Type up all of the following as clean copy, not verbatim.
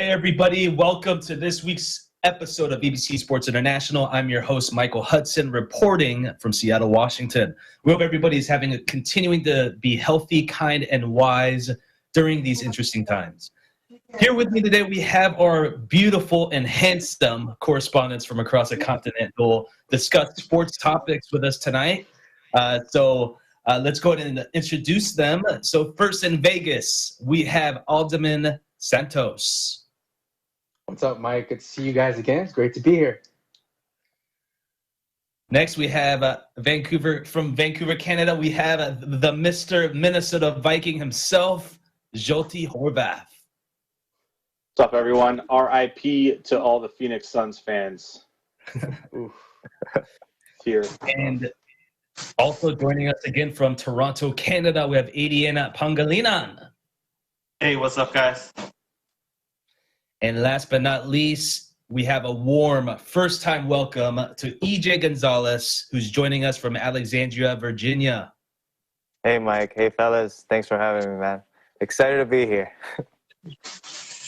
everybody. Welcome to this week's episode of EBC Sports International. I'm your host, Michael Hudson, reporting from Seattle, Washington. We hope everybody is continuing to be healthy, kind, and wise during these interesting times. Here with me today, we have our beautiful and handsome correspondents from across the continent who will discuss sports topics with us tonight. Let's go ahead and introduce them. So first in Vegas, we have Alderman Santos. What's up, Mike? Good to see you guys again. It's great to be here. Next, we have from Vancouver, Canada. We have the Mr. Minnesota Viking himself, Jyoti Horvath. What's up, everyone? RIP to all the Phoenix Suns fans. Here. And also joining us again from Toronto, Canada, we have Adriana Pangilinan. Hey, what's up, guys? And last but not least, we have a warm first-time welcome to EJ Gonzalez, who's joining us from Alexandria, Virginia. Hey, Mike. Hey, fellas. Thanks for having me, man. Excited to be here.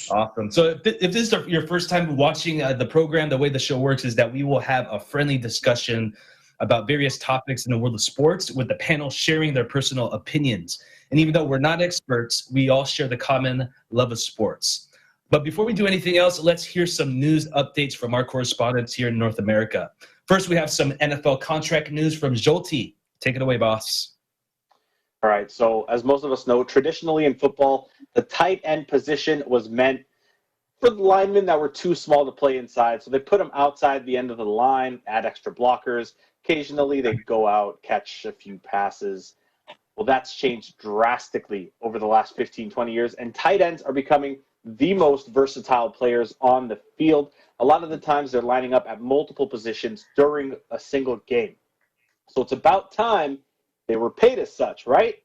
Awesome. So if this is your first time watching the program, the way the show works is that we will have a friendly discussion about various topics in the world of sports with the panel sharing their personal opinions. And even though we're not experts, we all share the common love of sports. But before we do anything else, let's hear some news updates from our correspondents here in North America. First, we have some NFL contract news from Jyoti. Take it away, boss. All right, so as most of us know, traditionally in football, the tight end position was meant for the linemen that were too small to play inside. So they put them outside the end of the line, add extra blockers. Occasionally, they'd go out, catch a few passes. Well, that's changed drastically over the last 15, 20 years, and tight ends are becoming the most versatile players on the field. A lot of the times they're lining up at multiple positions during a single game. So it's about time they were paid as such, right?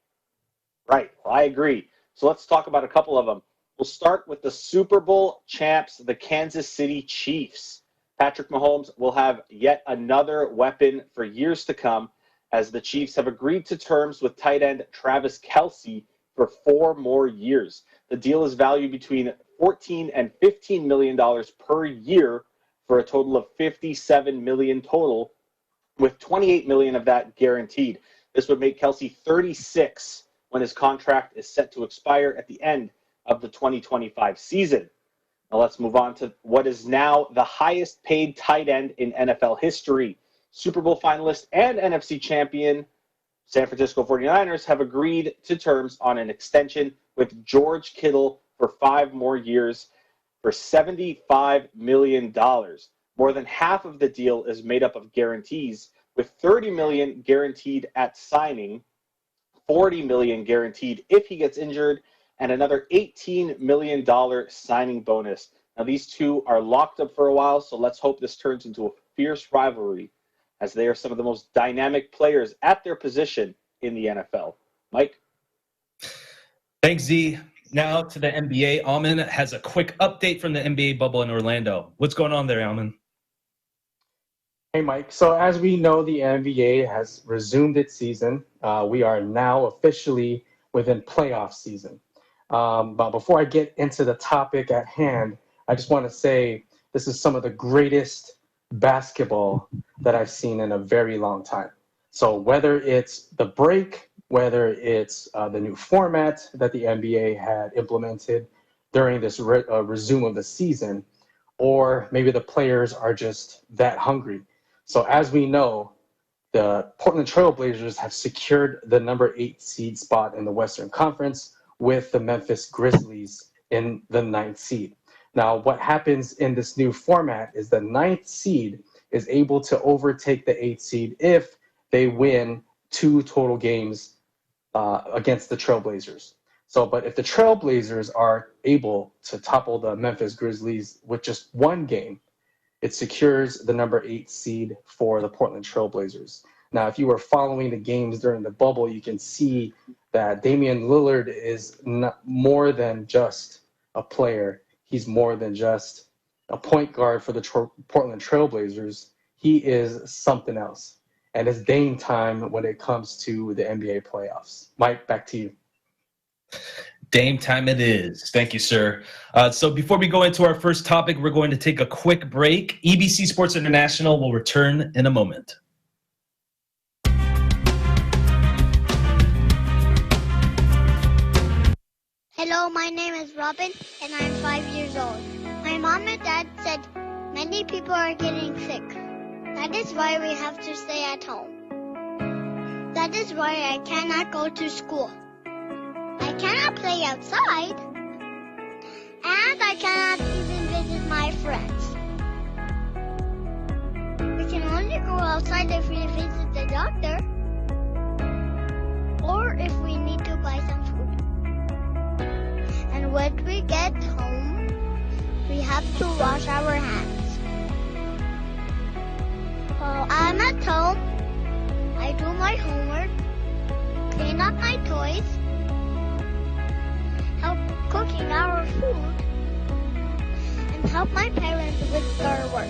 Right, well, I agree. So let's talk about a couple of them. We'll start with the Super Bowl champs, the Kansas City Chiefs. Patrick Mahomes will have yet another weapon for years to come as the Chiefs have agreed to terms with tight end Travis Kelce for 4 more years. The deal is valued between $14 and $15 million per year for a total of $57 million total, with $28 million of that guaranteed. This would make Kelce 36 when his contract is set to expire at the end of the 2025 season. Now let's move on to what is now the highest paid tight end in NFL history. Super Bowl finalist and NFC champion San Francisco 49ers have agreed to terms on an extension with George Kittle for 5 more years for $75 million. More than half of the deal is made up of guarantees, with $30 million guaranteed at signing, $40 million guaranteed if he gets injured, and another $18 million signing bonus. Now, these two are locked up for a while, so let's hope this turns into a fierce rivalry, as they are some of the most dynamic players at their position in the NFL. Mike? Thanks, Z. Now to the NBA. Alman has a quick update from the NBA bubble in Orlando. What's going on there, Alman? Hey, Mike. So as we know, the NBA has resumed its season. We are now officially within playoff season. But before I get into the topic at hand, I just want to say this is some of the greatest basketball that I've seen in a very long time. So whether it's the break, whether it's the new format that the NBA had implemented during this resume of the season, or maybe the players are just that hungry. So as we know, the Portland Trail Blazers have secured the number 8 seed spot in the Western Conference with the Memphis Grizzlies in the 9th seed. Now, what happens in this new format is the 9th seed is able to overtake the 8th seed if they win 2 total games against the Trailblazers. So, but if the Trailblazers are able to topple the Memphis Grizzlies with just 1 game, it secures the number 8 seed for the Portland Trailblazers. Now, if you were following the games during the bubble, you can see that Damian Lillard is more than just a player. He's more than just a point guard for the Portland Trailblazers. He is something else. And it's Dame time when it comes to the NBA playoffs. Mike, back to you. Dame time it is. Thank you, sir. So before we go into our first topic, we're going to take a quick break. EBC Sports International will return in a moment. Hello, my name is Robin, and I'm 5 years old. My mom and dad said many people are getting sick. That is why we have to stay at home. That is why I cannot go to school. I cannot play outside, and I cannot even visit my friends. We can only go outside if we visit the doctor, or if we need to buy some food. And when we get home, we have to wash our hands. While I'm at home, I do my homework, clean up my toys, help cooking our food, and help my parents with their work.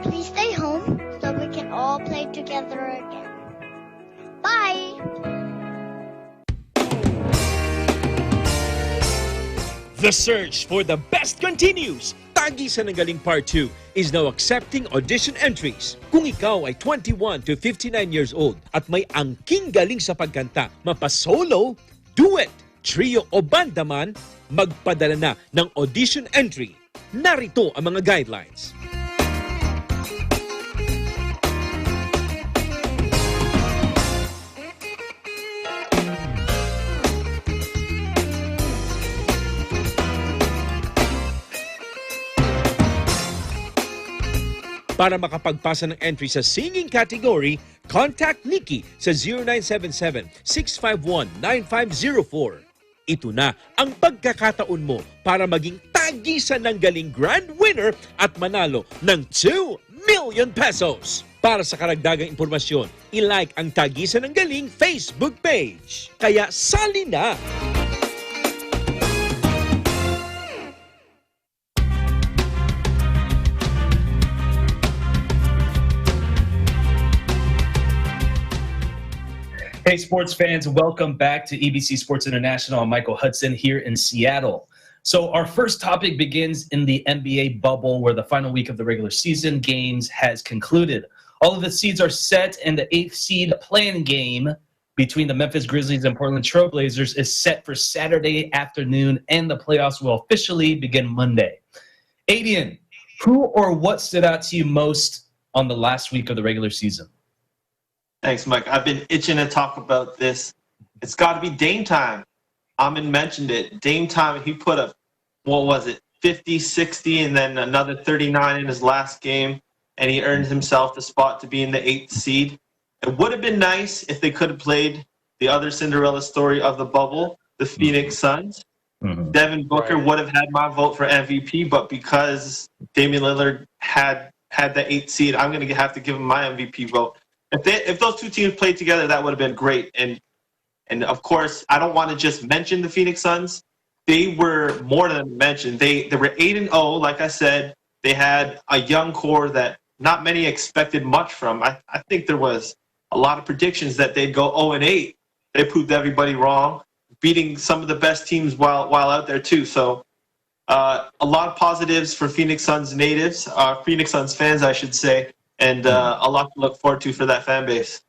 Please stay home so we can all play together again. Bye! The search for the best continues. Tagisan ng Galing Part 2 is now accepting audition entries. Kung ikaw ay 21 to 59 years old at may angking galing sa pagkanta, mapa-solo, duet, trio o banda man, magpadala na ng audition entry. Narito ang mga guidelines. Para makapagpasa ng entry sa singing category, contact NIKKI sa 0977-651-9504. Ito na ang pagkakataon mo para maging tagisan ng galing grand winner at manalo ng 2 million pesos. Para sa karagdagang impormasyon, i-like ang Tagisan ng Galing Facebook page. Kaya sali na! Hey, sports fans, welcome back to EBC Sports International. I'm Michael Hudson here in Seattle. So our first topic begins in the NBA bubble where the final week of the regular season games has concluded. All of the seeds are set and the 8th seed play-in game between the Memphis Grizzlies and Portland Trail Blazers is set for Saturday afternoon and the playoffs will officially begin Monday. Adian, who or what stood out to you most on the last week of the regular season? Thanks, Mike. I've been itching to talk about this. It's got to be Dame time. Amin mentioned it. Dame time, he put up, 50, 60, and then another 39 in his last game, and he earned himself the spot to be in the 8th seed. It would have been nice if they could have played the other Cinderella story of the bubble, the Phoenix Suns. Mm-hmm. Devin Booker would have had my vote for MVP, but because Damian Lillard had the 8th seed, I'm going to have to give him my MVP vote. If those two teams played together, that would have been great. And of course, I don't want to just mention the Phoenix Suns. They were more than mentioned. They were 8-0, like I said. They had a young core that not many expected much from. I think there was a lot of predictions that they'd go 0-8. They proved everybody wrong, beating some of the best teams while out there too. So a lot of positives for Phoenix Suns natives, Phoenix Suns fans, I should say. And a lot to look forward to for that fan base.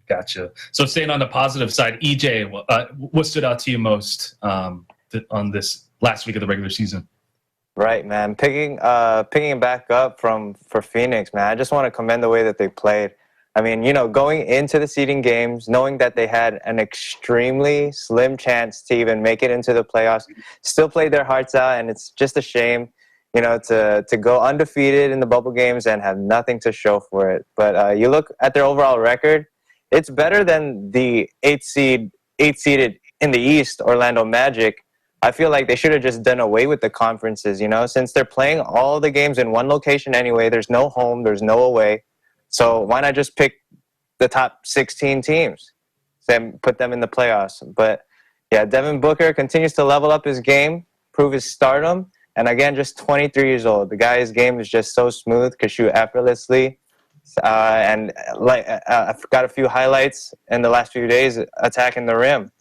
Gotcha. So staying on the positive side, EJ, what stood out to you most on this last week of the regular season? Right, man. Picking it back up for Phoenix, man. I just want to commend the way that they played. I mean, going into the seeding games, knowing that they had an extremely slim chance to even make it into the playoffs, still played their hearts out, and it's just a shame. To go undefeated in the bubble games and have nothing to show for it. But you look at their overall record, it's better than the 8th seeded in the East, Orlando Magic. I feel like they should have just done away with the conferences, since they're playing all the games in one location anyway. There's no home, there's no away. So why not just pick the top 16 teams and put them in the playoffs? But yeah, Devin Booker continues to level up his game, prove his stardom. And again, just 23 years old. The guy's game is just so smooth, could shoot effortlessly. And I've got a few highlights in the last few days attacking the rim.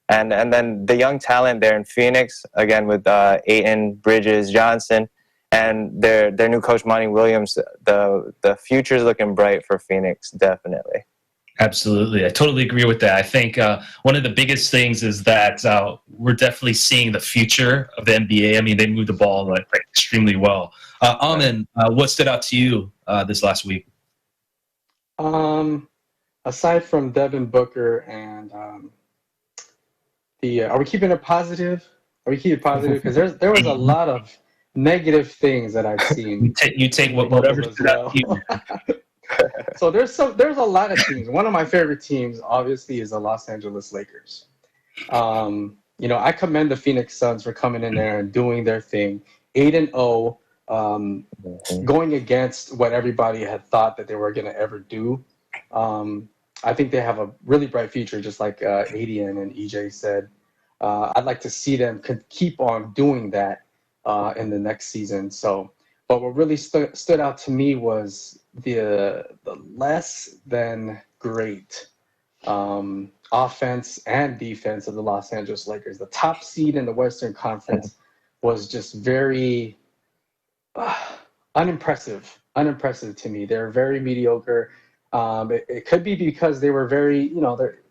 And then the young talent there in Phoenix, again with Ayton, Bridges, Johnson, and their new coach Monty Williams, the future's looking bright for Phoenix, definitely. Absolutely. I totally agree with that. I think one of the biggest things is that we're definitely seeing the future of the NBA. I mean, they move the ball like extremely well. Amin, what stood out to you this last week? Aside from Devin Booker and are we keeping it positive? Are we keeping it positive? Because there was a lot of negative things that I've seen. You take whatever stood out to you. So there's a lot of teams. One of my favorite teams, obviously, is the Los Angeles Lakers. I commend the Phoenix Suns for coming in there and doing their thing. 8-0, going against what everybody had thought that they were going to ever do. I think they have a really bright future, just like Adian and EJ said. I'd like to see them keep on doing that in the next season. So, but what really stood out to me was the less than great offense and defense of the Los Angeles Lakers. The top seed in the Western Conference was just very unimpressive to me. They're very mediocre. It could be because they were very,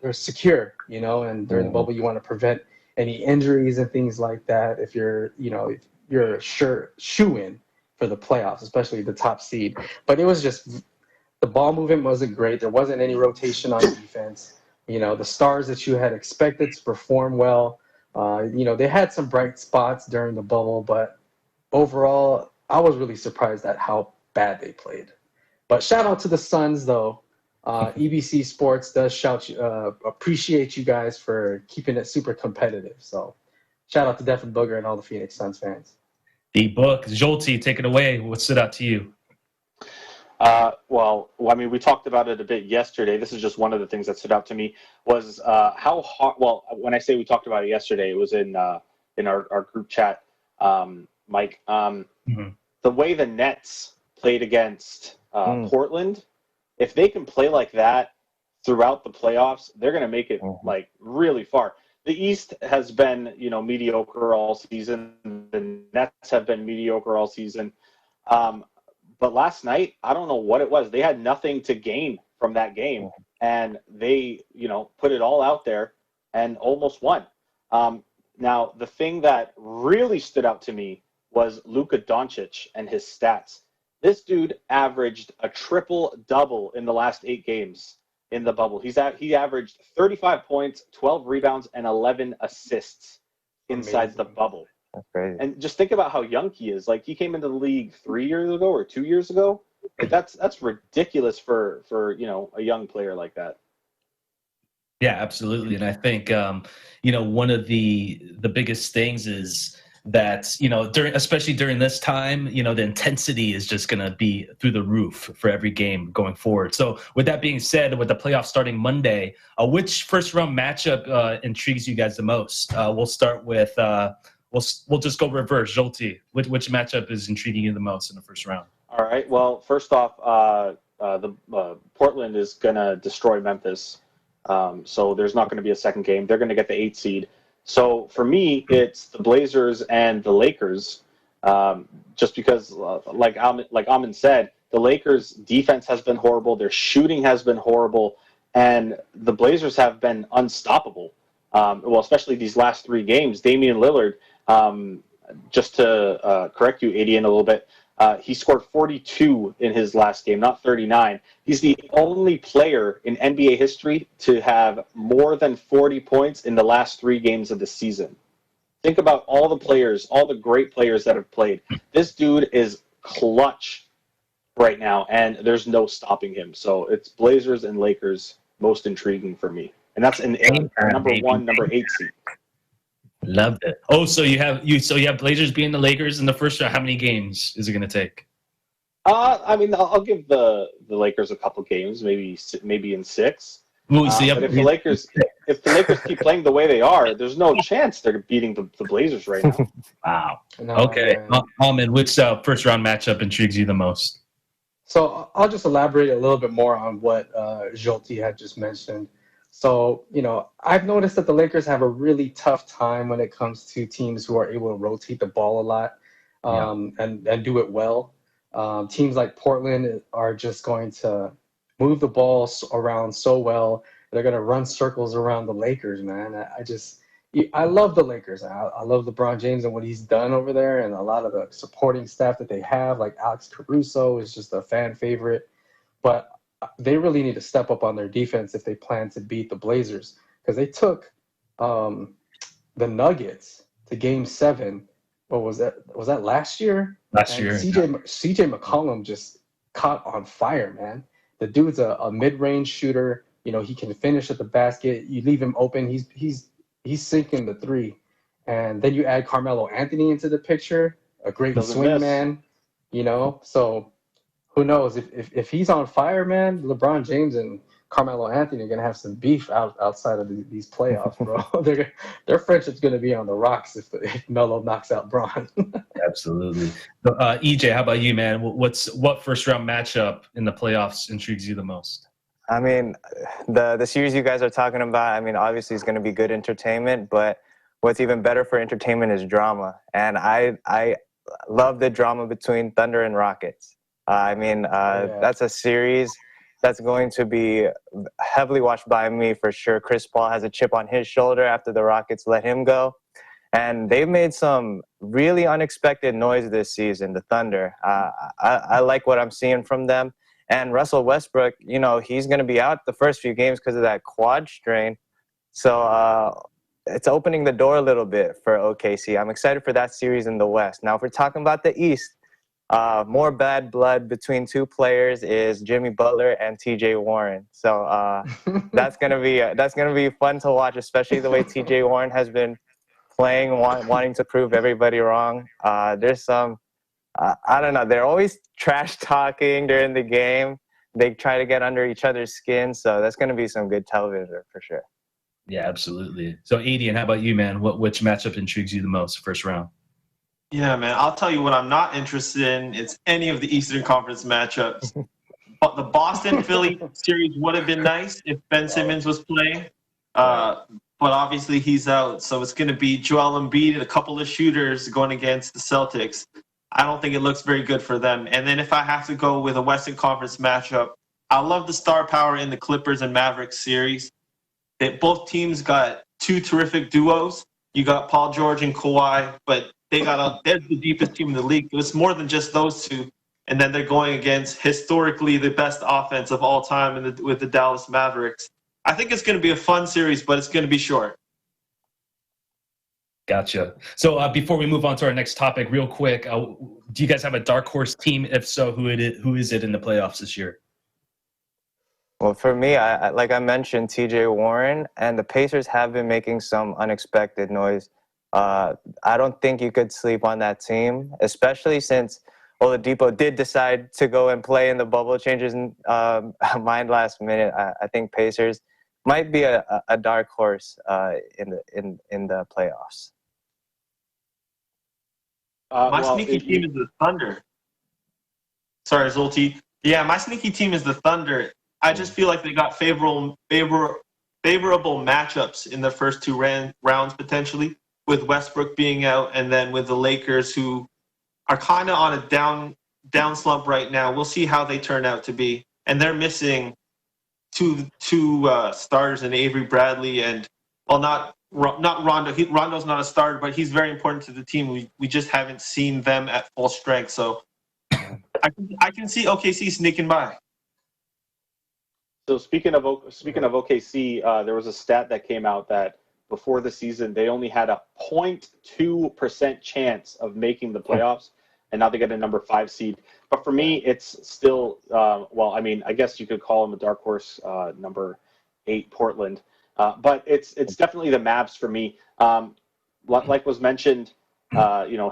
they're secure, and during the bubble you want to prevent any injuries and things like that. If you're a sure shoe-in for the playoffs, especially the top seed. But it was just, the ball movement wasn't great. There wasn't any rotation on defense. The stars that you had expected to perform well, they had some bright spots during the bubble, but overall, I was really surprised at how bad they played. But shout out to the Suns, though. EBC Sports does appreciate you guys for keeping it super competitive. So shout out to Devin Booker and all the Phoenix Suns fans. The book, Jolty, take it away. What stood out to you? We talked about it a bit yesterday. This is just one of the things that stood out to me was how hard. Well, when I say we talked about it yesterday, it was in our group chat, Mike. The way the Nets played against Portland, if they can play like that throughout the playoffs, they're going to make it like really far. The East has been, mediocre all season. The Nets have been mediocre all season. But last night, I don't know what it was. They had nothing to gain from that game, and they, put it all out there and almost won. Now, the thing that really stood out to me was Luka Doncic and his stats. This dude averaged a triple-double in the last 8 games in the bubble. He averaged 35 points, 12 rebounds, and 11 assists inside the bubble. That's crazy. And just think about how young he is. Like, he came into the league 3 years ago or 2 years ago. Like, that's ridiculous for a young player like that. Yeah, absolutely. And I think one of the biggest things is that especially during this time, the intensity is just going to be through the roof for every game going forward. So with that being said, with the playoffs starting Monday, which first round matchup intrigues you guys the most? We'll start with we'll just go reverse. Jolty, which matchup is intriguing you the most in the first round? All right. Well, first off, Portland is going to destroy Memphis. So there's not going to be a second game. They're going to get the 8th seed. So for me, it's the Blazers and the Lakers, just because, like Amin said, the Lakers' defense has been horrible. Their shooting has been horrible. And the Blazers have been unstoppable. Especially these last 3 games. Damian Lillard, just to correct you, Adian, a little bit, he scored 42 in his last game, not 39. He's the only player in NBA history to have more than 40 points in the last 3 games of the season. Think about all the players, all the great players that have played. This dude is clutch right now, and there's no stopping him. So it's Blazers and Lakers most intriguing for me. And that's in number 1, number 8 seed. Loved it. Oh, so you have Blazers being the Lakers in the first round. How many games is it going to take? I'll give the Lakers a couple games, maybe in 6. Ooh, so but if the Lakers keep playing the way they are, there's no chance they're beating the Blazers right now. Wow. No, okay. Almond, which first round matchup intrigues you the most? So I'll just elaborate a little bit more on what Jolty had just mentioned. So, I've noticed that the Lakers have a really tough time when it comes to teams who are able to rotate the ball a lot and do it well. Teams like Portland are just going to move the ball around so well. They're going to run circles around the Lakers, man. I love the Lakers. I love LeBron James and what he's done over there, and a lot of the supporting staff that they have, like Alex Caruso is just a fan favorite. But they really need to step up on their defense if they plan to beat the Blazers, because they took the Nuggets to Game 7. What was that? Was that last year? Last year. CJ McCollum just caught on fire, man. The dude's a mid-range shooter. He can finish at the basket. You leave him open, he's sinking the three. And then you add Carmelo Anthony into the picture, a great swing man. So who knows if he's on fire, man? LeBron James and Carmelo Anthony are gonna have some beef outside of these playoffs, bro. Their friendship's gonna be on the rocks if Melo knocks out Bron. Absolutely. EJ, how about you, man? What first round matchup in the playoffs intrigues you the most? I mean, the series you guys are talking about, I mean, obviously it's going to be good entertainment, but what's even better for entertainment is drama. And I love the drama between Thunder and Rockets. That's a series that's going to be heavily watched by me for sure. Chris Paul has a chip on his shoulder after the Rockets let him go. And they've made some really unexpected noise this season, the Thunder. I like what I'm seeing from them. And Russell Westbrook, he's going to be out the first few games because of that quad strain. So it's opening the door a little bit for OKC. I'm excited for that series in the West. Now, if we're talking about the East, more bad blood between two players is Jimmy Butler and TJ Warren. So that's gonna be fun to watch, especially the way TJ Warren has been playing, wanting to prove everybody wrong. There's some, I don't know, they're always trash talking during the game. They try to get under each other's skin, so that's going to be some good television for sure. Yeah, absolutely. So, Adian, how about you, man? Which matchup intrigues you the most first round? Yeah, man, I'll tell you what I'm not interested in. It's any of the Eastern Conference matchups. But the Boston-Philly series would have been nice if Ben Simmons was playing. But obviously he's out, so it's going to be Joel Embiid and a couple of shooters going against the Celtics. I don't think it looks very good for them. And then if I have to go with a Western Conference matchup, I love the star power in the Clippers and Mavericks series. Both teams got two terrific duos. You got Paul George and Kawhi, but they're the deepest team in the league. It's more than just those two. And then they're going against historically the best offense of all time with the Dallas Mavericks. I think it's going to be a fun series, but it's going to be short. Gotcha. So before we move on to our next topic, real quick, do you guys have a dark horse team? If so, who is it in the playoffs this year? Well, for me, like I mentioned, TJ Warren, and the Pacers have been making some unexpected noise. I don't think you could sleep on that team, especially since Oladipo did decide to go and play in the bubble changes mind last minute. I think Pacers might be a dark horse in the playoffs. My sneaky team is the Thunder. Sorry, Zolti. Yeah, my sneaky team is the Thunder. I just feel like they got favorable matchups in the first two rounds potentially, with Westbrook being out, and then with the Lakers, who are kind of on a down slump right now. We'll see how they turn out to be, and they're missing two starters in Avery Bradley and not Rondo. Rondo's not a starter, but he's very important to the team. We just haven't seen them at full strength, so I can see OKC sneaking by. So speaking of OKC, there was a stat that came out that before the season they only had a 0.2% chance of making the playoffs, and now they get a number 5 seed. But for me, it's still I guess you could call them a dark horse, number 8 Portland. But it's definitely the Mavs for me. Like was mentioned,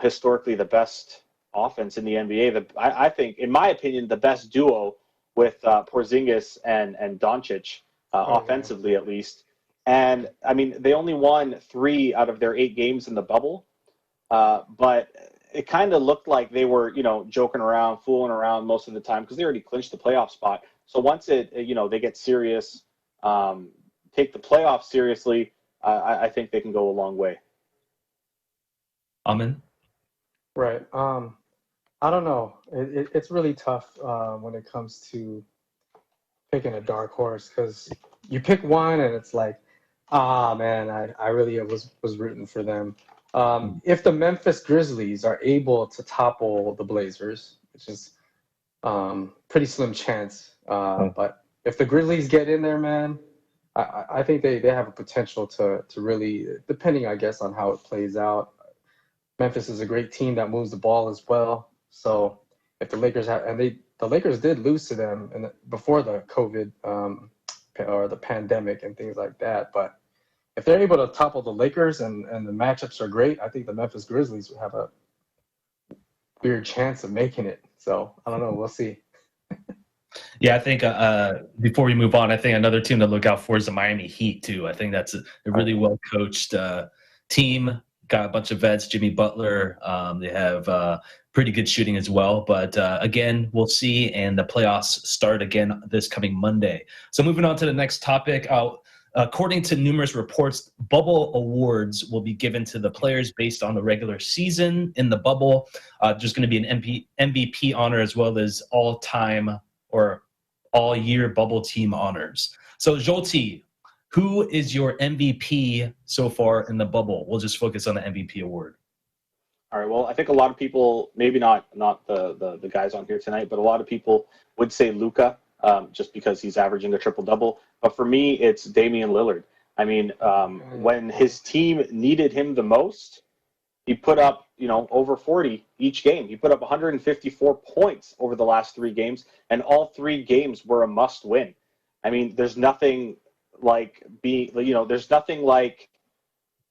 historically the best offense in the NBA. I think, in my opinion, the best duo with Porzingis and Doncic, offensively at least. And I mean, they only won 3 out of their 8 games in the bubble, but it kind of looked like they were, joking around, fooling around most of the time because they already clinched the playoff spot. So once they get serious, take the playoffs seriously, I think they can go a long way. Amin? Right. I don't know. It's really tough when it comes to picking a dark horse, because you pick one and it's like, man, I really was rooting for them. If the Memphis Grizzlies are able to topple the Blazers, which is pretty slim chance, but if the Grizzlies get in there, man, I think they have a potential to really, depending, I guess, on how it plays out. Memphis is a great team that moves the ball as well. So if the Lakers the Lakers did lose to them before the COVID or the pandemic and things like that. But if they're able to topple the Lakers and the matchups are great, I think the Memphis Grizzlies would have a weird chance of making it. So I don't know. We'll see. Yeah, I think before we move on, I think another team to look out for is the Miami Heat too. I think that's a really well coached team. Got a bunch of vets, Jimmy Butler. They have pretty good shooting as well. But again, we'll see. And the playoffs start again this coming Monday. So moving on to the next topic. According to numerous reports, bubble awards will be given to the players based on the regular season in the bubble. There's going to be an MVP honor as well as all-time or all-year bubble team honors. So Jolty, who is your MVP so far in the bubble? We'll just focus on the MVP award. All right. Well, I think a lot of people, maybe not the guys on here tonight, but a lot of people would say Luka, just because he's averaging a triple-double. But for me, it's Damian Lillard. I mean, when his team needed him the most, he put up, over 40 each game. He put up 154 points over the last 3 games, and all 3 games were a must-win. I mean, there's nothing like there's nothing like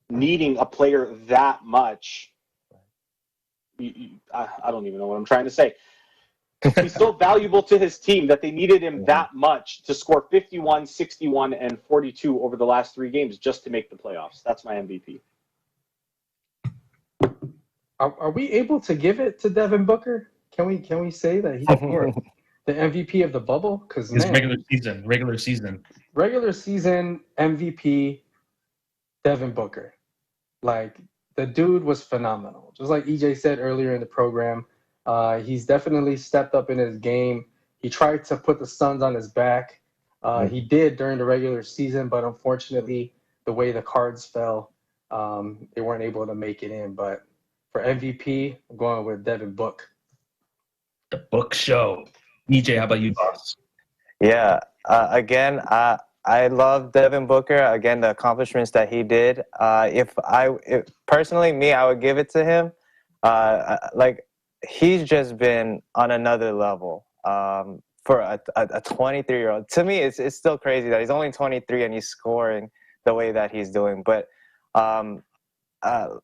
needing a player that much. I don't even know what I'm trying to say. He's so valuable to his team that they needed him that much to score 51, 61, and 42 over the last 3 games just to make the playoffs. That's my MVP. Are we able to give it to Devin Booker? Can we say that he's the MVP of the bubble? Because regular season MVP, Devin Booker. Like, the dude was phenomenal. Just like EJ said earlier in the program, he's definitely stepped up in his game. He tried to put the Suns on his back. He did during the regular season, but unfortunately, the way the cards fell, they weren't able to make it in. But for MVP, I'm going with Devin Book. The Book Show. EJ, how about you, boss? Yeah. Again, I love Devin Booker. Again, the accomplishments that he did. If personally, I would give it to him. He's just been on another level. For a 23-year-old, to me, it's still crazy that he's only 23 and he's scoring the way that he's doing. But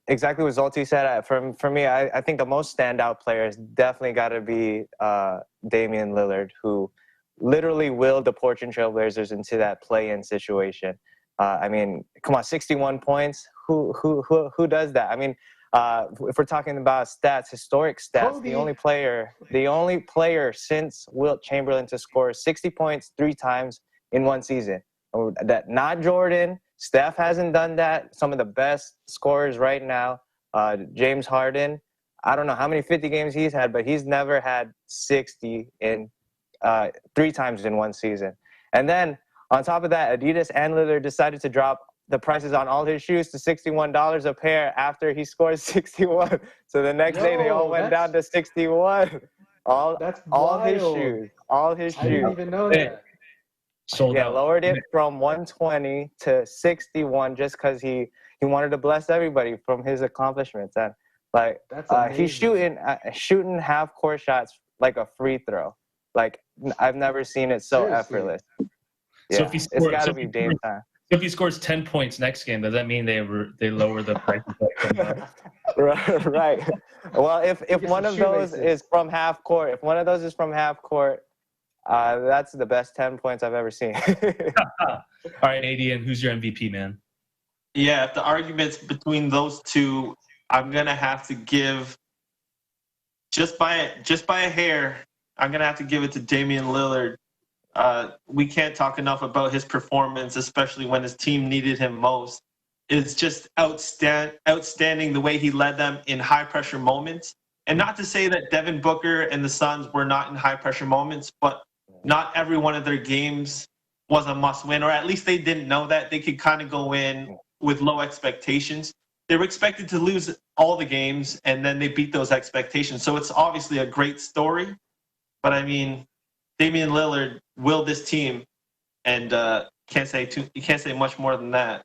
exactly what Zolti said. For me, I think the most standout player has definitely got to be Damian Lillard, who literally willed the Portland Trailblazers into that play-in situation. I mean, come on, 61 points. Who does that? I mean, if we're talking about stats, historic stats, Kobe. the only player since Wilt Chamberlain to score 60 points 3 times in one season. That not Jordan. Steph hasn't done that. Some of the best scorers right now, James Harden. I don't know how many 50 games he's had, but he's never had 60 in 3 times in one season. And then on top of that, Adidas and Lillard decided to drop the prices on all his shoes to $61 a pair after he scored 61. So the next day they all went down to 61. All his shoes. All his shoes. I didn't even know that. Sold out. Lowered it from 120 to 61 just because he wanted to bless everybody from his accomplishments. And he's shooting half court shots like a free throw. Like, I've never seen it so effortless. Yeah, so if he scores, it's got to be Dame time. If he scores 10 points next game, does that mean they lower the price? Right. Well, if one of those is from half court, that's the best 10 points I've ever seen. All right, Adian, who's your MVP, man? Yeah, if the argument's between those two, I'm gonna have to give just by a hair. I'm gonna have to give it to Damian Lillard. we can't talk enough about his performance, especially when his team needed him most. It's just outstanding the way he led them in high-pressure moments. And not to say that Devin Booker and the Suns were not in high-pressure moments, but not every one of their games was a must-win, or at least they didn't know that. They could kind of go in with low expectations. They were expected to lose all the games, and then they beat those expectations. So it's obviously a great story. But, I mean, Damian Lillard willed this team, and you can't say much more than that.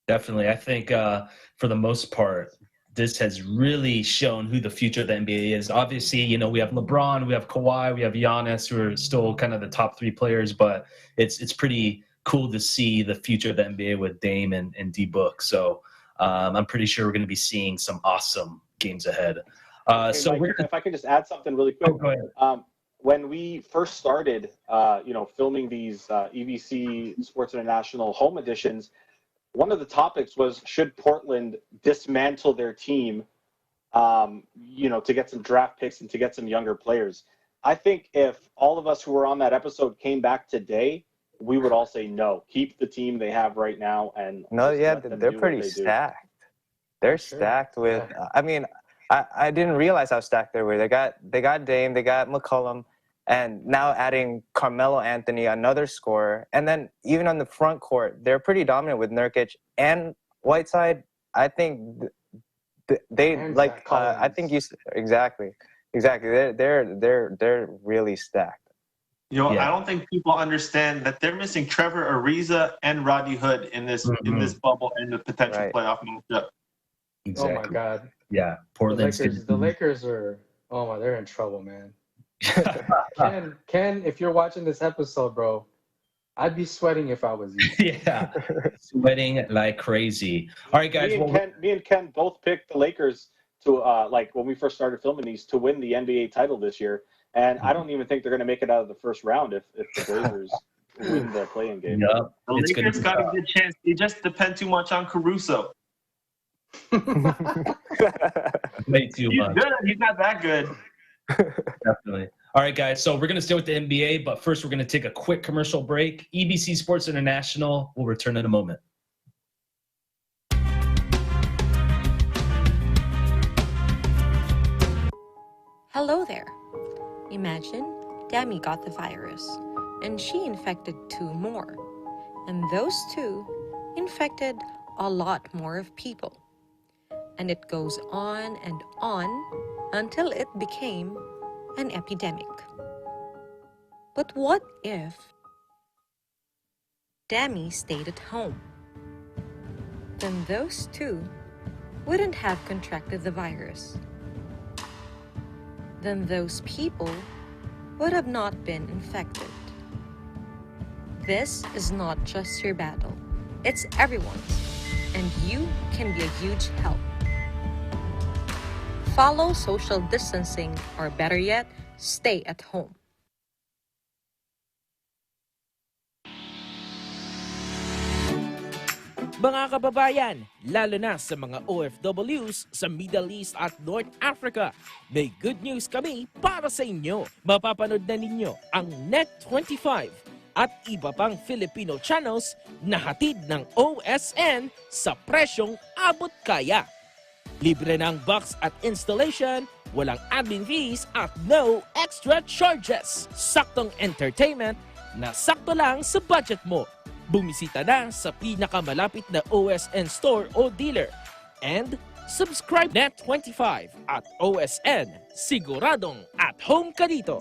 Definitely. I think for the most part, this has really shown who the future of the NBA is. Obviously, you know, we have LeBron, we have Kawhi, we have Giannis, who are still kind of the top three players, but it's pretty cool to see the future of the NBA with Dame and D-Book. So I'm pretty sure we're going to be seeing some awesome games ahead. So Mike, if I could just add something really quick. Oh, go ahead. When we first started, filming these EBC Sports International home editions, one of the topics was, should Portland dismantle their team, to get some draft picks and to get some younger players? I think if all of us who were on that episode came back today, we would all say no. Keep the team they have right now. And they're pretty stacked. They're stacked with. I mean, I didn't realize how stacked they were. They got Dame, they got McCollum, and now adding Carmelo Anthony, another scorer. And then even on the front court, they're pretty dominant with Nurkic and Whiteside. I think they like. I think you exactly. They're really stacked. I don't think people understand that they're missing Trevor Ariza and Rodney Hood in this bubble and the potential playoff matchup. Exactly. Oh my God. Yeah, Portland. The Lakers are. Oh my, they're in trouble, man. Ken, if you're watching this episode, bro, I'd be sweating if I was you. Yeah, sweating like crazy. All right, guys. Me and Ken both picked the Lakers to, when we first started filming these, to win the NBA title this year. And I don't even think they're going to make it out of the first round if the Blazers win the play-in game. Yep. The Lakers got a good chance. They just depend too much on Caruso. Way too much. Good. He's not that good. Definitely. All right, guys. So we're going to stay with the NBA, but first we're going to take a quick commercial break. EBC Sports International will return in a moment. Hello there. Imagine Demi got the virus, and she infected 2 more. And those 2 infected a lot more of people. And it goes on and on until it became an epidemic. But what if Demi stayed at home? Then those 2 wouldn't have contracted the virus. Then those people would have not been infected. This is not just your battle, it's everyone's, and you can be a huge help. Follow social distancing, or better yet, stay at home. Mga kababayan, lalo na sa mga OFWs sa Middle East at North Africa, may good news kami para sa inyo. Mapapanood na ninyo ang Net25 at iba pang Filipino channels na hatid ng OSN sa presyong abot kaya. Libre ng box at installation, walang admin fees at no extra charges. Saktong entertainment na sakto lang sa budget mo. Bumisita na sa pinakamalapit na OSN store o dealer. And subscribe Net25 at OSN. Siguradong at home ka dito.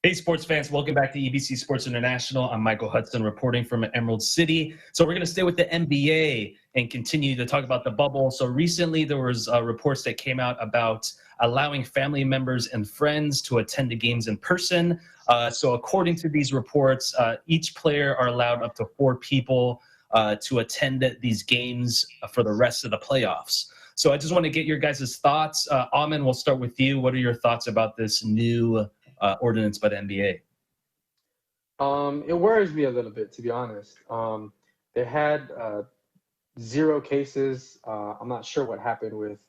Hey, sports fans, welcome back to EBC Sports International. I'm Michael Hudson reporting from Emerald City. So we're going to stay with the NBA and continue to talk about the bubble. So recently there was reports that came out about allowing family members and friends to attend the games in person. So according to these reports, each player are allowed up to 4 people to attend these games for the rest of the playoffs. So I just want to get your guys' thoughts. Amin, we'll start with you. What are your thoughts about this new ordinance by the NBA? It worries me a little bit, to be honest. they had 0 cases. I'm not sure what happened with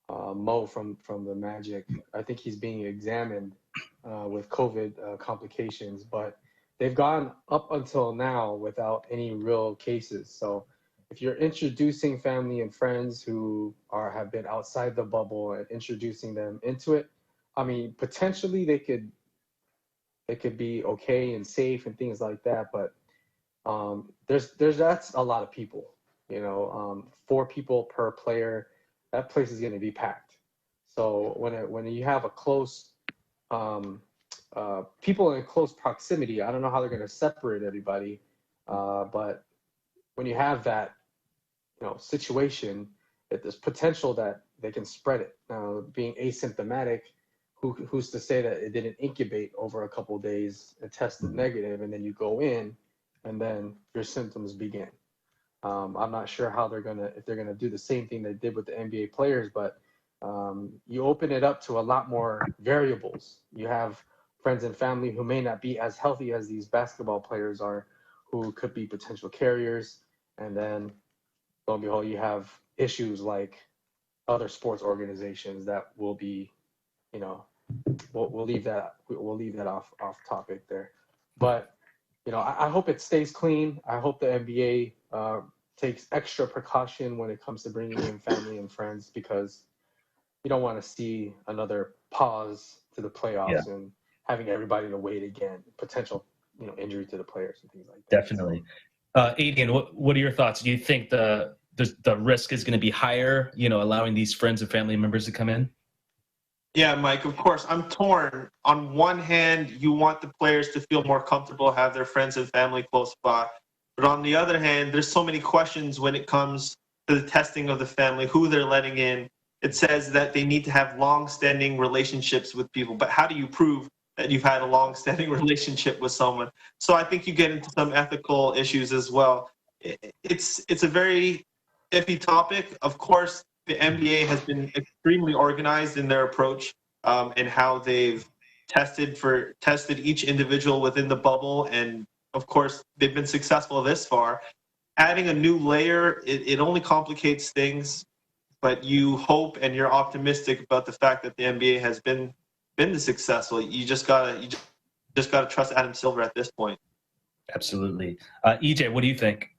Mo from the Magic. I think he's being examined with COVID complications, but they've gone up until now without any real cases. So if you're introducing family and friends who have been outside the bubble and introducing them into it, I mean, potentially they could be okay and safe and things like that, but that's a lot of people. 4 people per player, that place is going to be packed. So when you have a close people in close proximity, I don't know how they're going to separate everybody, but when you have that situation, there's potential that they can spread it. Now, being asymptomatic, who's to say that it didn't incubate over a couple of days and tested negative, and then you go in, and then your symptoms begin. I'm not sure if they're gonna do the same thing they did with the NBA players, but you open it up to a lot more variables. You have friends and family who may not be as healthy as these basketball players are, who could be potential carriers, and then lo and behold, you have issues like other sports organizations that will be, we'll leave that off topic there. But I hope it stays clean. I hope the NBA takes extra precaution when it comes to bringing in family and friends, because you don't want to see another pause to the playoffs and having everybody to wait again, potential injury to the players and things like that. Definitely. Adrian, what are your thoughts? Do you think the risk is going to be higher, allowing these friends and family members to come in? Yeah, Mike, of course. I'm torn. On one hand, you want the players to feel more comfortable, have their friends and family close by. But on the other hand, there's so many questions when it comes to the testing of the family, who they're letting in. It says that they need to have long-standing relationships with people. But how do you prove that you've had a long-standing relationship with someone? So I think you get into some ethical issues as well. It's a very iffy topic. Of course, the NBA has been extremely organized in their approach and how they've tested each individual within the bubble. And of course, they've been successful this far. Adding a new layer, it only complicates things, but you hope and you're optimistic about the fact that the NBA has been successful. You just gotta trust Adam Silver at this point. Absolutely. EJ, what do you think?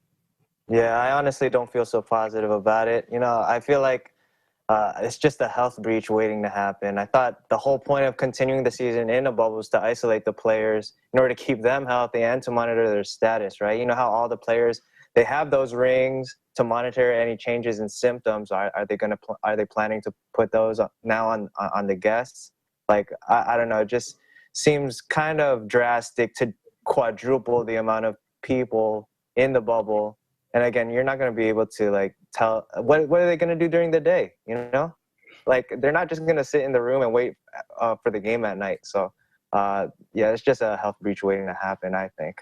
Yeah, I honestly don't feel so positive about it. I feel like it's just a health breach waiting to happen. I thought the whole point of continuing the season in a bubble was to isolate the players in order to keep them healthy and to monitor their status, right? You know how all the players, they have those rings to monitor any changes in symptoms. Are they planning to put those now on the guests? Like, I don't know, it just seems kind of drastic to quadruple the amount of people in the bubble. And again, you're not going to be able to tell what are they going to do during the day, they're not just going to sit in the room and wait for the game at night. So it's just a health breach waiting to happen, I think.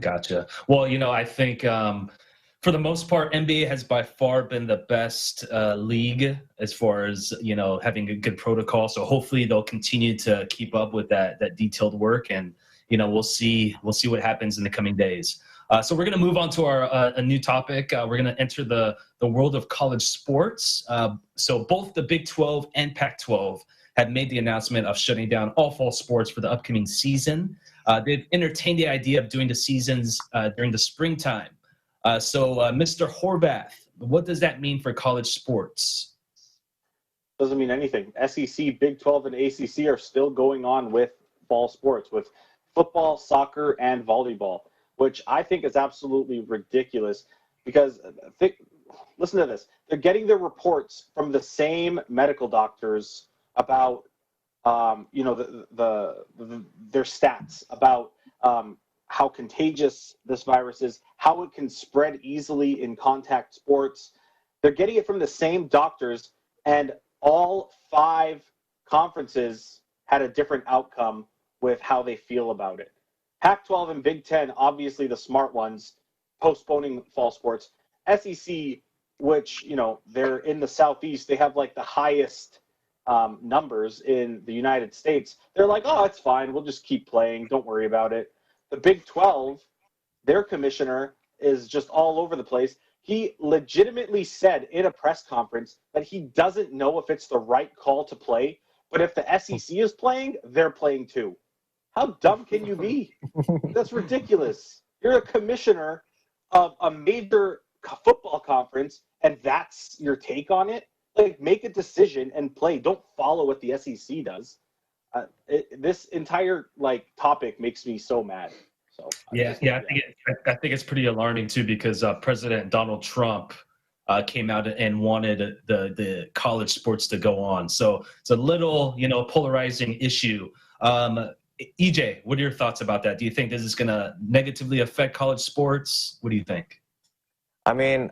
Gotcha. Well, I think for the most part, NBA has by far been the best league as far as, having a good protocol. So hopefully they'll continue to keep up with that detailed work, and, we'll see what happens in the coming days. So we're going to move on to a new topic. We're going to enter the world of college sports. So both the Big 12 and Pac-12 have made the announcement of shutting down all fall sports for the upcoming season. They've entertained the idea of doing the seasons during the springtime. So Mr. Horvath, what does that mean for college sports? Doesn't mean anything. SEC, Big 12, and ACC are still going on with fall sports, with football, soccer, and volleyball, which I think is absolutely ridiculous because listen to this. They're getting their reports from the same medical doctors about, their stats about how contagious this virus is, how it can spread easily in contact sports. They're getting it from the same doctors, and all 5 conferences had a different outcome with how they feel about it. Pac-12 and Big 10, obviously the smart ones, postponing fall sports. SEC, which, they're in the Southeast, they have the highest numbers in the United States. They're like, oh, it's fine. We'll just keep playing. Don't worry about it. The Big 12, their commissioner is just all over the place. He legitimately said in a press conference that he doesn't know if it's the right call to play, but if the SEC is playing, they're playing too. How dumb can you be? That's ridiculous. You're a commissioner of a major football conference, and that's your take on it? Like, make a decision and play. Don't follow what the SEC does. This entire topic makes me so mad. So I think it's pretty alarming too, because President Donald Trump came out and wanted the college sports to go on. So it's a little, polarizing issue. EJ, what are your thoughts about that? Do you think this is going to negatively affect college sports? What do you think? I mean,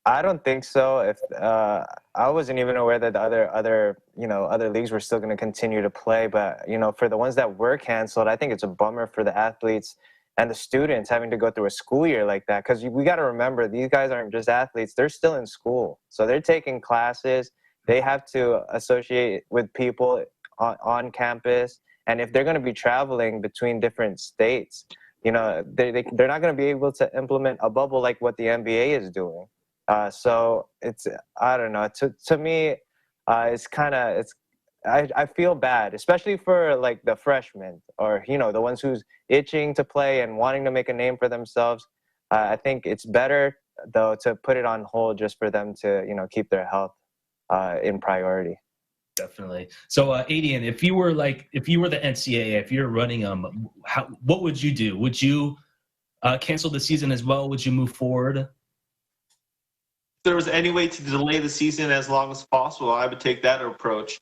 I don't think so. If I wasn't even aware that the other leagues were still going to continue to play, but for the ones that were canceled, I think it's a bummer for the athletes and the students having to go through a school year like that, because we got to remember, these guys aren't just athletes, they're still in school. So they're taking classes, they have to associate with people on campus, and if they're going to be traveling between different states, they're not going to be able to implement a bubble like what the NBA is doing. So it's, I don't know, to me, I feel bad, especially for the freshmen or, the ones who's itching to play and wanting to make a name for themselves. I think it's better though to put it on hold just for them to, keep their health in priority. Definitely. So, Adian, if you were the NCAA, if you're running them, what would you do? Would you cancel the season as well? Would you move forward? If there was any way to delay the season as long as possible, I would take that approach.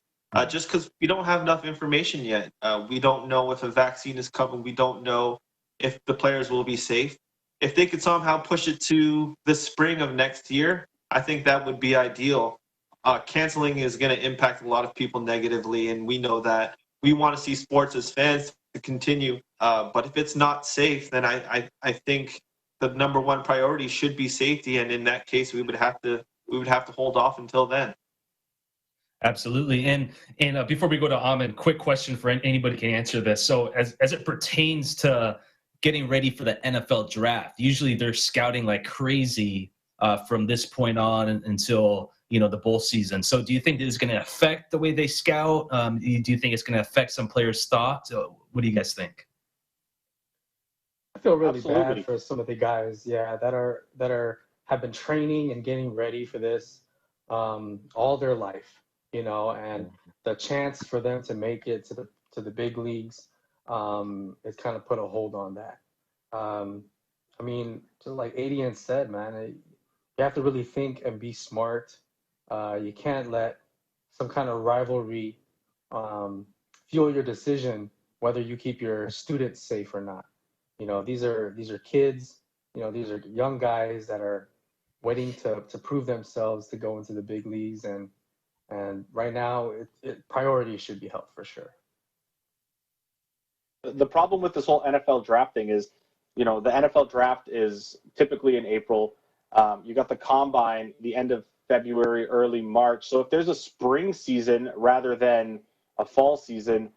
Just because we don't have enough information yet. We don't know if a vaccine is coming. We don't know if the players will be safe. If they could somehow push it to the spring of next year, I think that would be ideal. Canceling is going to impact a lot of people negatively, and we know that. We want to see sports as fans to continue. But if it's not safe, then I think the number one priority should be safety, and in that case, we would have to hold off until then. Absolutely. And before we go to Ahmed, quick question for anybody can answer this. So as it pertains to getting ready for the NFL draft, usually they're scouting like crazy from this point on until the bowl season. So do you think this is going to affect the way they scout? Do you think it's going to affect some players' thoughts? What do you guys think? I feel really Absolutely. bad for some of the guys, that have been training and getting ready for this all their life, and the chance for them to make it to the big leagues is kind of put a hold on that. I mean, just like Adian said, man, you have to really think and be smart. You can't let some kind of rivalry fuel your decision whether you keep your students safe or not. These are kids. These are young guys that are waiting to prove themselves to go into the big leagues, and right now, priority should be held for sure. The problem with this whole NFL draft thing is, the NFL draft is typically in April. You got the combine the end of February, early March. So if there's a spring season rather than a fall season,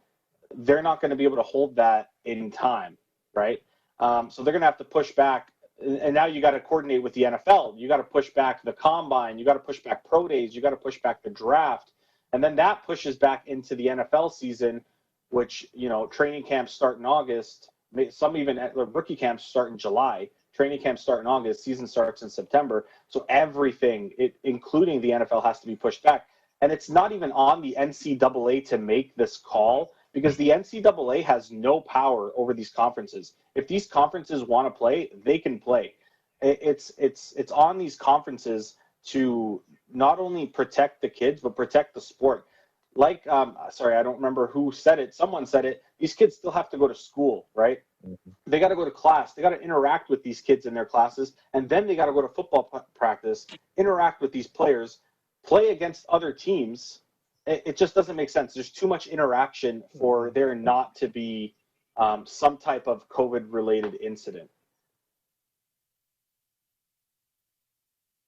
they're not going to be able to hold that in time, right? So they're going to have to push back. And now you got to coordinate with the NFL. You got to push back the combine. You got to push back pro days. You got to push back the draft. And then that pushes back into the NFL season, which, training camps start in August. Some even rookie camps start in July. Training camps start in August. Season starts in September. So everything, including the NFL, has to be pushed back. And it's not even on the NCAA to make this call, because the NCAA has no power over these conferences. If these conferences want to play, they can play. It's on these conferences to not only protect the kids, but protect the sport. Sorry, I don't remember who said it. Someone said it. These kids still have to go to school, right? Mm-hmm. They got to go to class. They got to interact with these kids in their classes, and then they got to go to football practice, interact with these players, play against other teams. It just doesn't make sense. There's too much interaction for there not to be some type of COVID-related incident.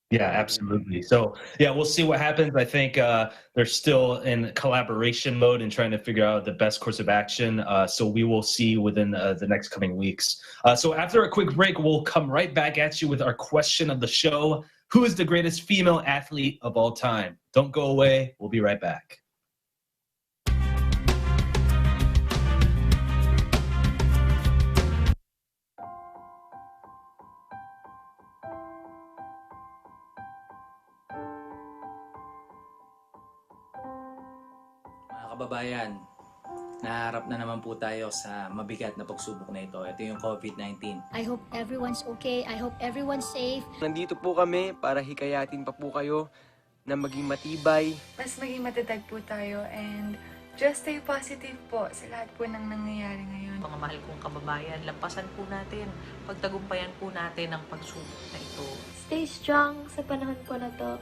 Yeah, absolutely. So, yeah, we'll see what happens. I think they're still in collaboration mode and trying to figure out the best course of action. So we will see within the next coming weeks. So after a quick break, we'll come right back at you with our question of the show. Who is the greatest female athlete of all time? Don't go away. We'll be right back. Mga kababayan, naharap na naman po tayo sa mabigat na pagsubok na ito. Ito yung COVID-19. I hope everyone's okay. I hope everyone's safe. Nandito po kami para hikayatin pa po kayo na maging matibay. Mas maging matatag po tayo and just stay positive po sa lahat po ng nangyayari ngayon. Mga mahal kong kababayan, lampasan po natin, pagtagumpayan po natin ang pagsubok na ito. Stay strong sa panahon po na to.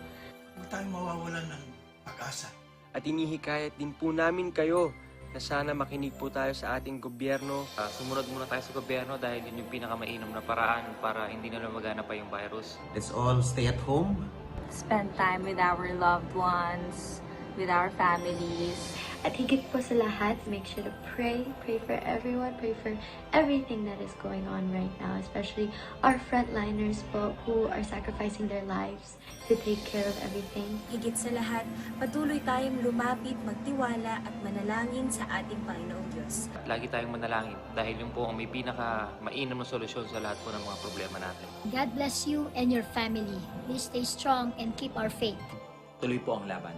Huwag tayong mawawalan ng pag-asa. At inihikayat din po namin kayo na sana makinig po tayo sa ating gobyerno. Sumunod muna tayo sa gobyerno dahil yun yung pinakamainam na paraan para hindi na lumagana pa yung virus. Let's all stay at home. Spend time with our loved ones, with our families. At higit po sa lahat, make sure to pray for everyone, pray for everything that is going on right now, especially our frontliners po who are sacrificing their lives to take care of everything. Higit sa lahat, patuloy tayong lumapit, magtiwala at manalangin sa ating Panginoong Diyos. At lagi tayong manalangin dahil yun po ang may pinaka-mainam na solusyon sa lahat po ng mga problema natin. God bless you and your family. Please stay strong and keep our faith. Tuloy po ang laban.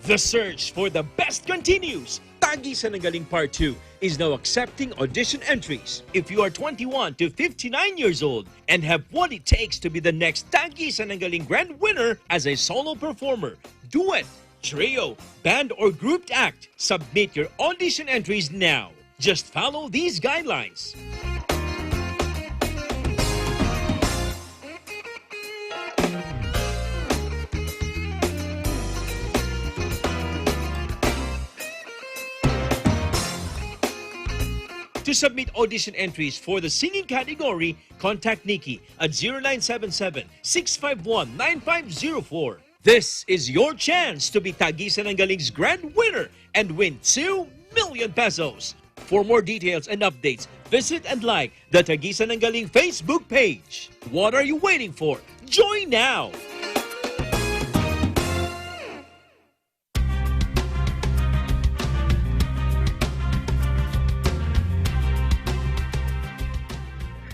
The search for the best continues. Tagisan ng Galing Part 2 is now accepting audition entries. If you are 21 to 59 years old and have what it takes to be the next Tagisan ng Galing Grand Winner as a solo performer, duet, trio, band, or grouped act, submit your audition entries now. Just follow these guidelines. To submit audition entries for the singing category, contact NIKKI at 0977-651-9504. This is your chance to be Tagisan ng Galing's grand winner and win 2 million pesos. For more details and updates, visit and like the Tagisan ng Galing Facebook page. What are you waiting for? Join now!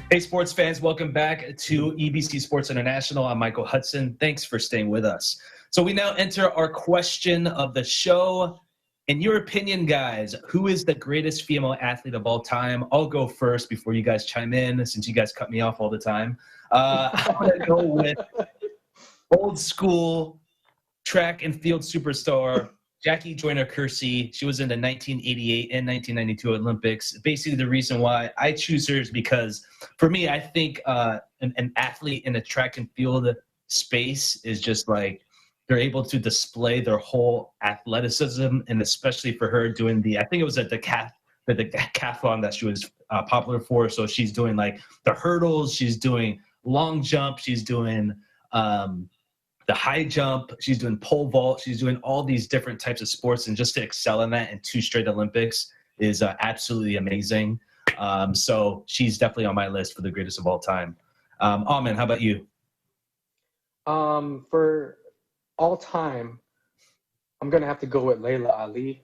Hey, sports fans, welcome back to EBC Sports International. I'm Michael Hudson. Thanks for staying with us. So we now enter our question of the show. In your opinion, guys, who is the greatest female athlete of all time? I'll go first before you guys chime in, since you guys cut me off all the time. I'm going to go with old school track and field superstar, Jackie Joyner-Kersee. She was in the 1988 and 1992 Olympics. Basically, the reason why I choose her is because, for me, I think an athlete in a track and field space is just like, they're able to display their whole athleticism, and especially for her doing I think it was at the decathlon that she was popular for. So she's doing like the hurdles, she's doing long jump, she's doing the high jump, she's doing pole vault, she's doing all these different types of sports, and just to excel in that in 2 straight Olympics is absolutely amazing. So she's definitely on my list for the greatest of all time. Amen, how about you? For all time, I'm gonna have to go with Layla Ali,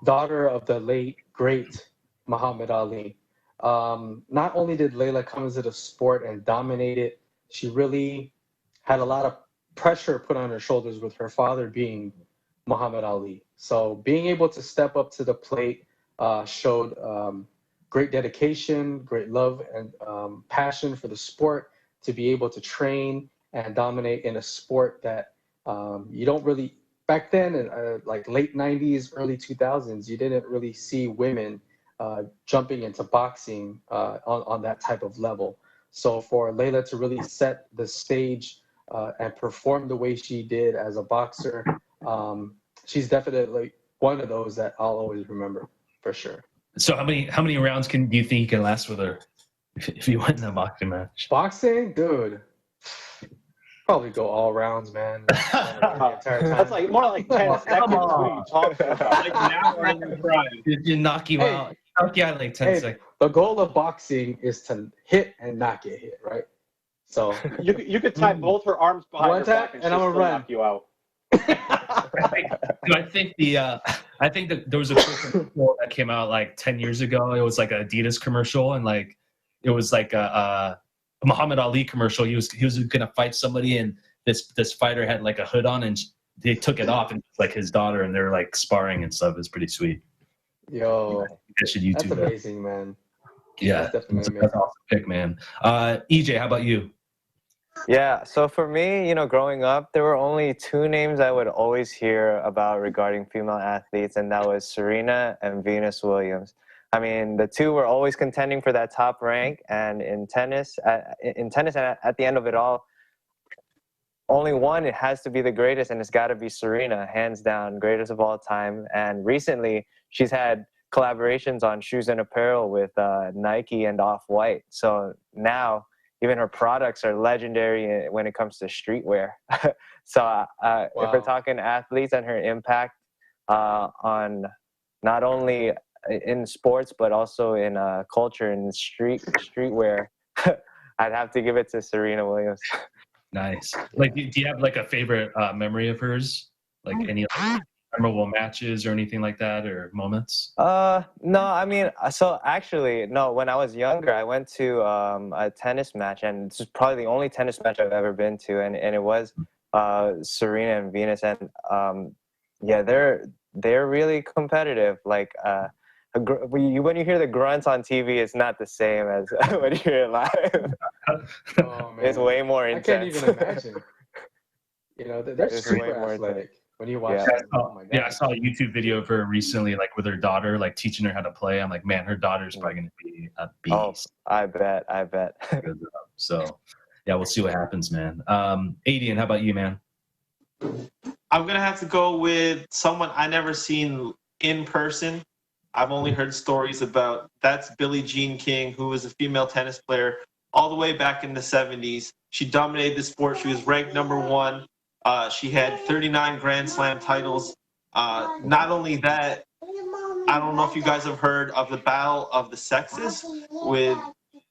daughter of the late great Muhammad Ali. Not only did Layla come into the sport and dominate it, she really had a lot of pressure put on her shoulders with her father being Muhammad Ali. So being able to step up to the plate showed great dedication, great love, and passion for the sport, to be able to train and dominate in a sport that you don't really, back then, in like late 90s, early 2000s, you didn't really see women jumping into boxing on that type of level. So for Layla to really set the stage and perform the way she did as a boxer, she's definitely one of those that I'll always remember for sure. So how many rounds do you think you can last with her if you win the boxing match? Boxing, dude. Probably go all rounds, man. That's like more like 10 seconds. What are you talking about? Like now or in your prime. You knock you out. Knock you out in like 10 seconds. The goal of boxing is to hit and not get hit, right? So you could tie both her arms behind one her tap back and and she'll I'm gonna still run. knock you out. I think that there was a commercial that came out like 10 years ago. It was like an Adidas commercial, and like it was like a Muhammad Ali commercial. He was gonna fight somebody, and this fighter had like a hood on, and they took it off, and it's like his daughter, and they're like sparring and stuff. It's pretty sweet. Yo, I should YouTube that's amazing, man. Yeah, that's definitely that's an awesome pick, man. EJ, how about you? Yeah, so for me, growing up, there were only two names I would always hear about regarding female athletes, and that was Serena and Venus Williams. I mean, the two were always contending for that top rank, and in tennis, and at the end of it all, only one, it has to be the greatest, and it's got to be Serena, hands down, greatest of all time. And recently, she's had collaborations on shoes and apparel with Nike and Off-White. So now, even her products are legendary when it comes to streetwear. So if we're talking athletes and her impact on not only in sports, but also in culture and streetwear, I'd have to give it to Serena Williams. Nice. Like, do you have like a favorite memory of hers? Like any memorable matches or anything like that, or moments? No, I mean, so actually, no, when I was younger, I went to a tennis match, and this is probably the only tennis match I've ever been to, and it was Serena and Venus, and yeah, they're really competitive. Like, when you hear the grunts on TV, it's not the same as when you hear it live. Oh, man. It's way more intense. I can't even imagine. They're It's super way more athletic. When you watch Yeah. them, oh my god. Yeah, I saw a YouTube video of her recently, like with her daughter, like teaching her how to play. I'm like, man, her daughter's probably gonna be a beast. Oh, I bet. So, yeah, we'll see what happens, man. Adian, how about you, man? I'm gonna have to go with someone I never seen in person. I've only heard stories about. That's Billie Jean King, who was a female tennis player all the way back in the 70s. She dominated the sport. She was ranked #1. She had 39 Grand Slam titles. Not only that, I don't know if you guys have heard of the Battle of the Sexes.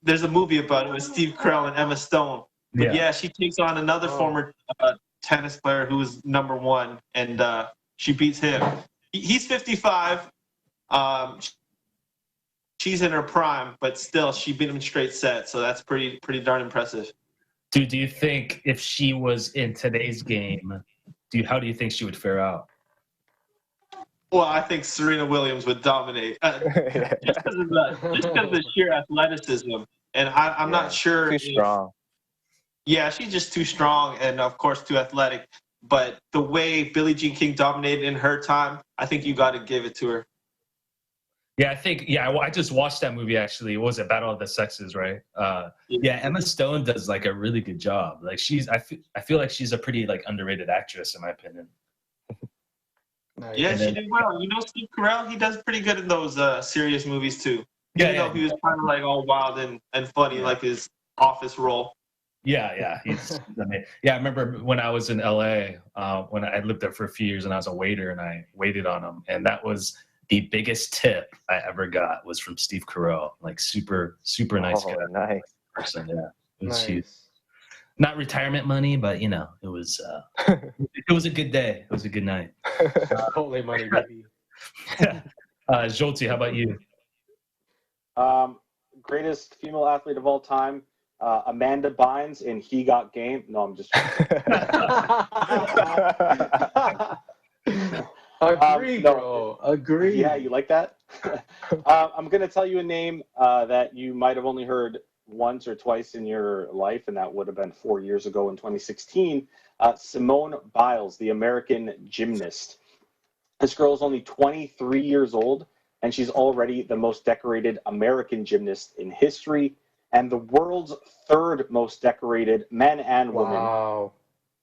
There's a movie about it with Steve Carell and Emma Stone. But yeah, she takes on another former tennis player who was #1, and she beats him. He's 55. She's in her prime, but still, she beat him straight set. So that's pretty darn impressive. Dude, do you think if she was in today's game, how do you think she would fare out? Well, I think Serena Williams would dominate just because of the sheer athleticism. And I'm not sure. Too strong. Yeah, she's just too strong and, of course, too athletic. But the way Billie Jean King dominated in her time, I think you got to give it to her. Yeah, I just watched that movie, actually. What was it, Battle of the Sexes, right? Yeah, Emma Stone does like a really good job. Like I feel like she's a pretty like underrated actress, in my opinion. Yeah, she did well. Steve Carell, he does pretty good in those serious movies too. Even though he was kind of like all wild and funny, like his Office role. Yeah, he's amazing. Yeah, I remember when I was in LA, when I lived there for a few years, and I was a waiter, and I waited on him, and that was the biggest tip I ever got was from Steve Carell. Like super nice guy. Nice person. Yeah, it was Nice. huge. Not retirement money, but it was it was a good day. It was a good night. Holy money, baby. Jolty, how about you? Greatest female athlete of all time, Amanda Bynes in He Got Game. No, I'm just Agree, bro. Agree. Yeah, you like that? I'm going to tell you a name that you might have only heard once or twice in your life, and that would have been 4 years ago in 2016. Simone Biles, the American gymnast. This girl is only 23 years old, and she's already the most decorated American gymnast in history and the world's third most decorated men and women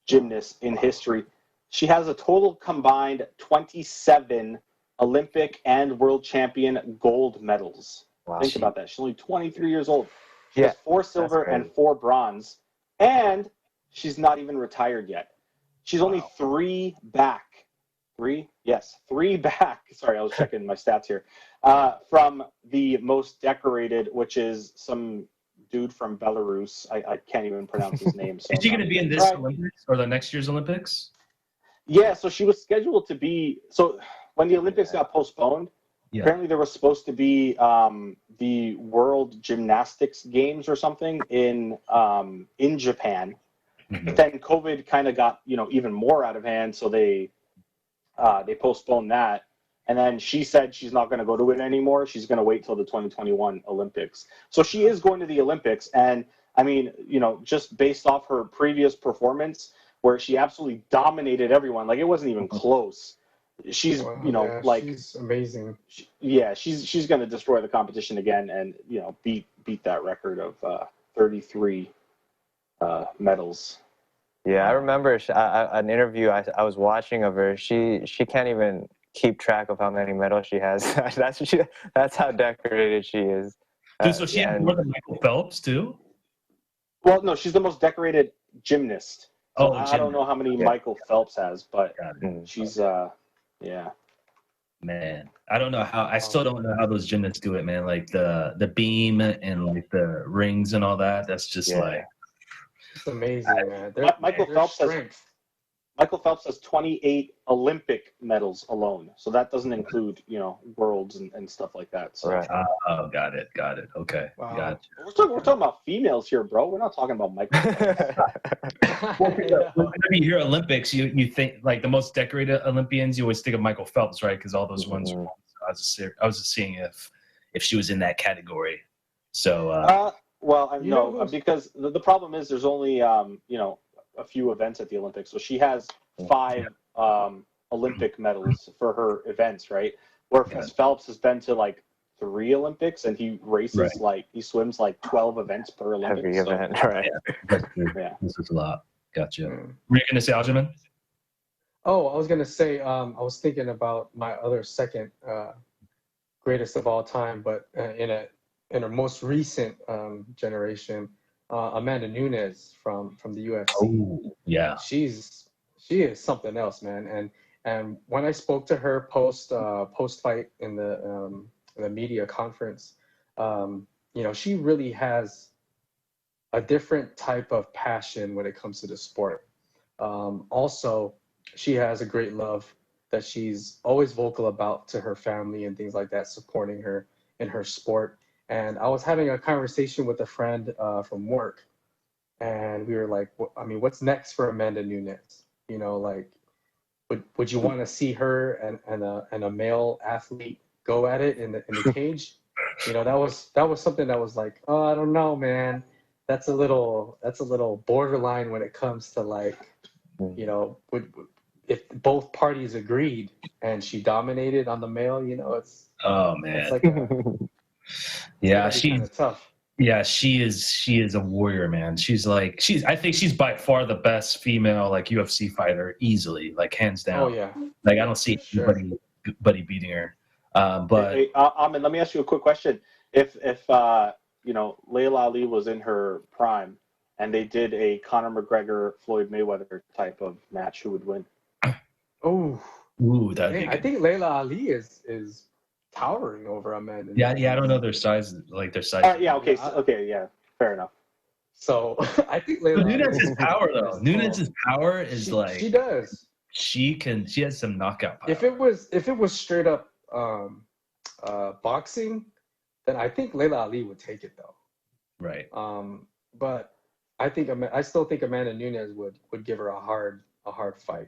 gymnasts in history. She has a total combined 27 Olympic and world champion gold medals. Wow. Think about that. She's only 23 years old. She Yeah, has 4 silver that's and crazy. 4 bronze, and she's not even retired yet. She's only 3 back. 3? Yes, 3 back. Sorry, I was checking my stats here. From the most decorated, which is some dude from Belarus. I can't even pronounce his name. So Is she going to be in this Right. Olympics or the next year's Olympics? Yeah, so she was scheduled to be. So when the Olympics got postponed, apparently there was supposed to be the World Gymnastics Games or something in Japan. But then COVID kind of got even more out of hand, so they postponed that. And then she said she's not going to go to it anymore. She's going to wait till the 2021 Olympics. So she is going to the Olympics, and I mean, just based off her previous performance, where she absolutely dominated everyone, like it wasn't even close. She's she's amazing. She's going to destroy the competition again, and beat that record of 33 medals. Yeah, I remember an interview I was watching of her. She can't even keep track of how many medals she has. That's how decorated she is. Dude, so she had more than Michael Phelps too? Well, no, she's the most decorated gymnast. So I don't know how many Okay. Michael Phelps has, but she's Man, I don't know how. I still don't know how those gymnasts do it, man. Like the beam and like the rings and all that. That's just like it's amazing, man. Michael Phelps has 28 Olympic medals alone, so that doesn't include worlds and stuff like that. So. Right. Oh, got it. Okay, gotcha. We're talking about females here, bro. We're not talking about Michael Phelps. Whenever you hear Olympics, you think like the most decorated Olympians. You always think of Michael Phelps, right? Because all those ones. I was just seeing if she was in that category. So. Well, no, because the problem is there's only a few events at the Olympics. So she has 5 Olympic medals for her events, right? Whereas Phelps has been to like 3 Olympics, and he races he swims like 12 events per Olympics. Every event, right? Yeah, this is a lot. Gotcha. Were you gonna say, Aljamain? Oh, I was gonna say I was thinking about my other second greatest of all time, but in a most recent generation, Amanda Nunes from the UFC. Oh, yeah. She is something else, man. And when I spoke to her post fight in the media conference, she really has a different type of passion when it comes to the sport. Also, she has a great love that she's always vocal about to her family and things like that, supporting her in her sport. And I was having a conversation with a friend from work, and we were like, what's next for Amanda Nunes? Would you want to see her and a male athlete go at it in the cage? That was something that was like, oh, I don't know, man. That's a little borderline when it comes to if both parties agreed and she dominated on the male, it's Oh man. It's like yeah, she's tough. Yeah, she is a warrior, man. I think she's by far the best female UFC fighter, easily, hands down. Oh yeah. I don't see anybody beating her. But hey, Ahmed, let me ask you a quick question. If Layla Ali was in her prime and they did a Conor McGregor Floyd Mayweather type of match, who would win? Oh. Ooh, I think Layla Ali is towering over Amanda. Yeah, I don't know their size, yeah, okay, yeah, fair enough. So I think Layla Nunes' power though. Nunes' power is she does. She has some knockout power. If it was straight up boxing, then I think Layla Ali would take it though. Right. But I still think Amanda Nunes would give her a hard fight.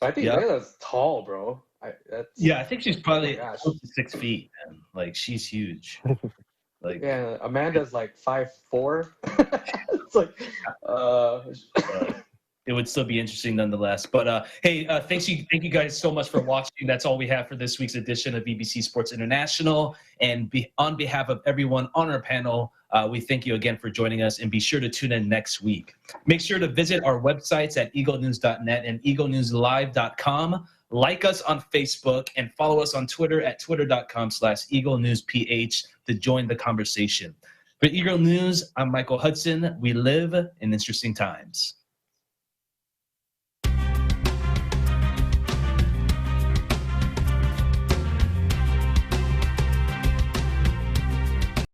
But I think Layla's tall, bro. I think she's probably close to 6 feet, man. She's huge. Yeah, Amanda's 5'4". It's it would still be interesting nonetheless. But hey, thank you guys so much for watching. That's all we have for this week's edition of EBC Sports International. And on behalf of everyone on our panel, we thank you again for joining us, and be sure to tune in next week. Make sure to visit our websites at eaglenews.net and eaglenewslive.com Like us on Facebook and follow us on Twitter at twitter.com/EagleNewsPH to join the conversation. For Eagle News, I'm Michael Hudson. We live in interesting times.